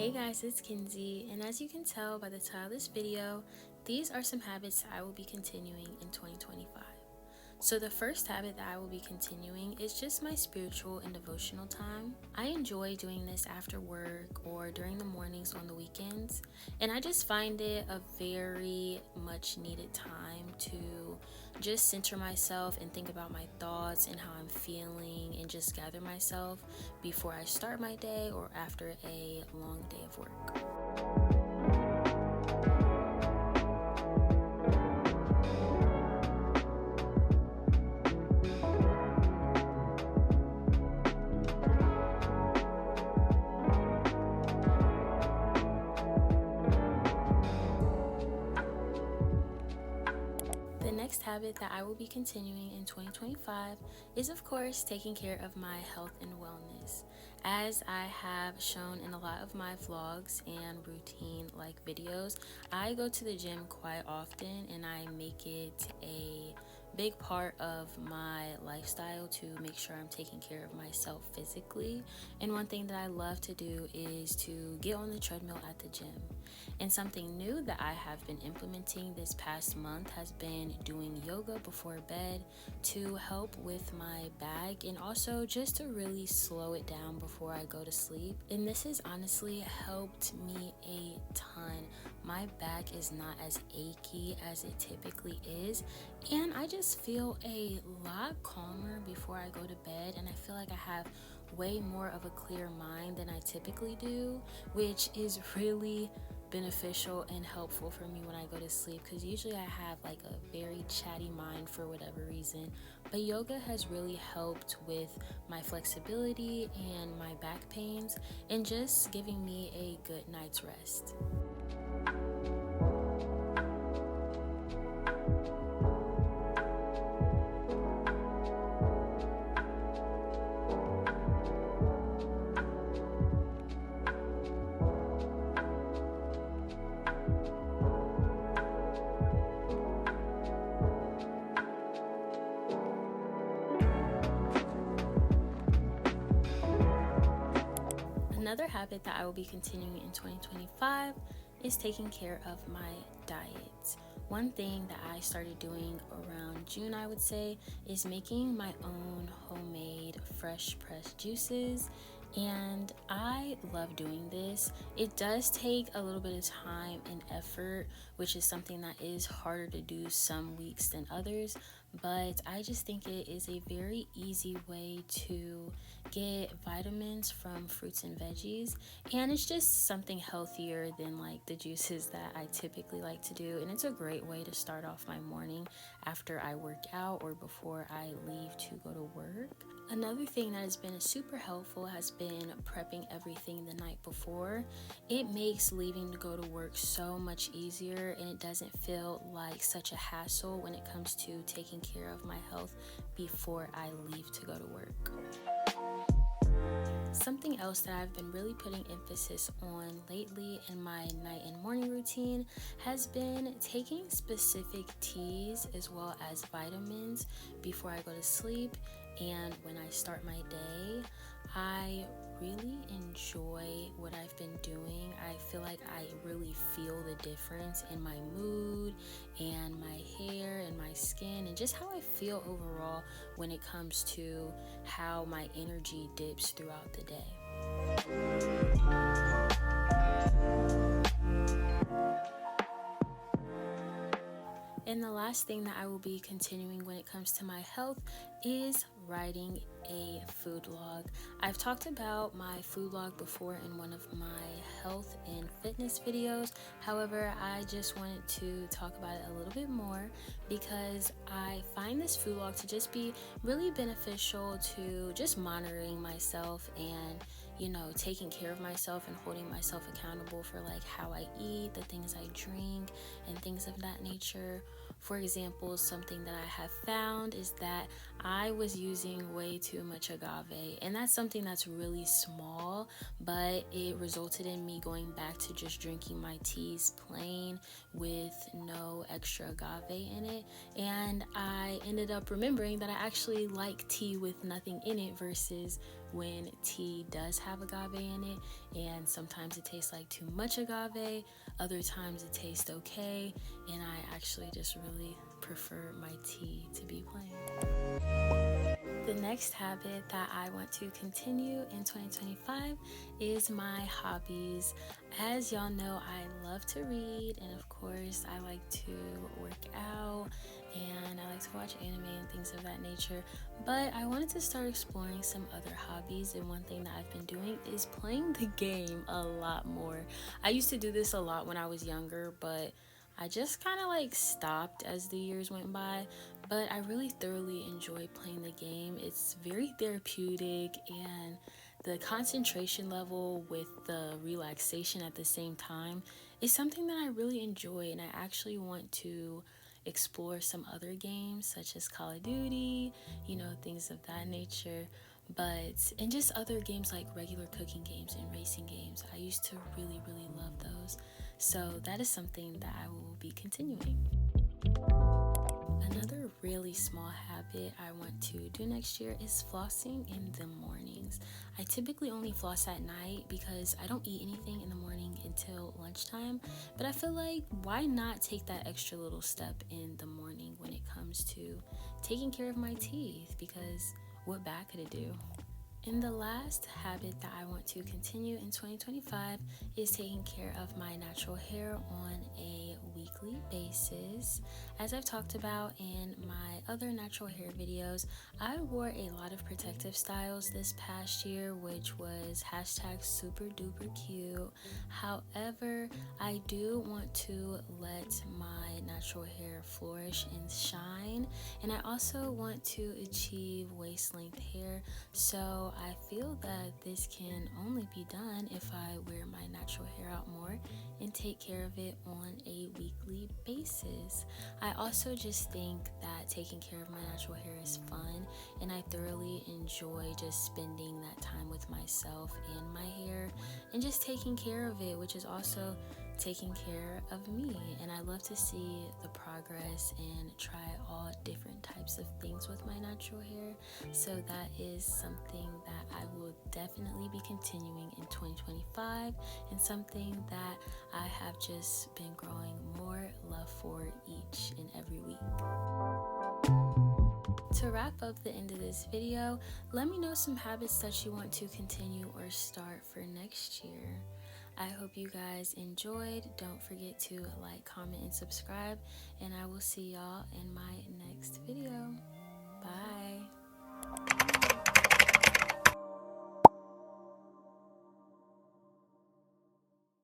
Hey guys, it's Kenzi, and as you can tell by the title of this video, these are some habits I will be continuing in 2025. So the first habit that I will be continuing is just my spiritual and devotional time. I enjoy doing this after work or during the mornings on the weekends, and I just find it a very much needed time to just center myself and think about my thoughts and how I'm feeling and just gather myself before I start my day or after a long day of work. The next habit that I will be continuing in 2025 is, of course, taking care of my health and wellness. As I have shown in a lot of my vlogs and routine like videos, I go to the gym quite often and I make it a big part of my lifestyle to make sure I'm taking care of myself physically. And one thing that I love to do is to get on the treadmill at the gym. And something new that I have been implementing this past month has been doing yoga before bed to help with my back and also just to really slow it down before I go to sleep. And this has honestly helped me a ton. My back is not as achy as it typically is, and I just feel a lot calmer before I go to bed, and I feel like I have way more of a clear mind than I typically do, which is really beneficial and helpful for me when I go to sleep, because usually I have like a very chatty mind for whatever reason. But yoga has really helped with my flexibility and my back pains and just giving me a good night's rest. Another habit that I will be continuing in 2025 is taking care of my diet. One thing that I started doing around June, I would say, is making my own homemade fresh pressed juices. And I love doing this. It does take a little bit of time and effort, which is something that is harder to do some weeks than others. But I just think it is a very easy way to get vitamins from fruits and veggies, and it's just something healthier than like the juices that I typically like to do, and it's a great way to start off my morning after I work out or before I leave to go to work. Another thing that has been super helpful has been prepping everything the night before. It makes leaving to go to work so much easier, and it doesn't feel like such a hassle when it comes to taking care of my health before I leave to go to work. Something else that I've been really putting emphasis on lately in my night and morning routine has been taking specific teas as well as vitamins before I go to sleep and when I start my day. I really enjoy what I've been doing. I feel like I really feel the difference in my mood and my hair and my skin and just how I feel overall when it comes to how my energy dips throughout the day. And the last thing that I will be continuing when it comes to my health is writing a food log. I've talked about my food log before in one of my health and fitness videos. However, I just wanted to talk about it a little bit more because I find this food log to just be really beneficial to just monitoring myself and taking care of myself and holding myself accountable for like how I eat, the things I drink, and things of that nature. For example, something that I have found is that I was using way too much agave, and that's something that's really small, but it resulted in me going back to just drinking my teas plain with no extra agave in it. And I ended up remembering that I actually like tea with nothing in it versus when tea does have agave in it. And sometimes it tastes like too much agave, other times it tastes okay, and I actually just really prefer my tea to be plain. The next habit that I want to continue in 2025 is my hobbies. As y'all know, I love to read, and of course, I like to work out, and I like to watch anime and things of that nature. But I wanted to start exploring some other hobbies, and one thing that I've been doing is playing the game a lot more. I used to do this a lot when I was younger, but I just kind of like stopped as the years went by, but I really thoroughly enjoy playing the game. It's very therapeutic, and the concentration level with the relaxation at the same time is something that I really enjoy, and I actually want to explore some other games such as Call of Duty, things of that nature. And just other games like regular cooking games and racing games. I used to really, really love those. So that is something that I will be continuing. Another really small habit I want to do next year is flossing in the mornings. I typically only floss at night because I don't eat anything in the morning until lunchtime, but I feel like why not take that extra little step in the morning when it comes to taking care of my teeth, because what bad could it do? And the last habit that I want to continue in 2025 is taking care of my natural hair on a weekly basis. As I've talked about in my other natural hair videos, I wore a lot of protective styles this past year, which was hashtag super duper cute. However, I do want to let my natural hair flourish and shine, and I also want to achieve waist length hair. So I feel that this can only be done if I wear my natural hair out more and take care of it on a weekly basis. I also just think that taking care of my natural hair is fun, and I thoroughly enjoy just spending that time with myself and my hair and just taking care of it, which is also taking care of me. And I love to see the progress and try all different types of things with my natural hair. So that is something that I will definitely be continuing in 2025, and something that I have just been growing more love for each and every week. To wrap up the end of this video, let me know some habits that you want to continue or start for next year. I hope you guys enjoyed. Don't forget to like, comment, and subscribe, and I will see y'all in my next video. Bye.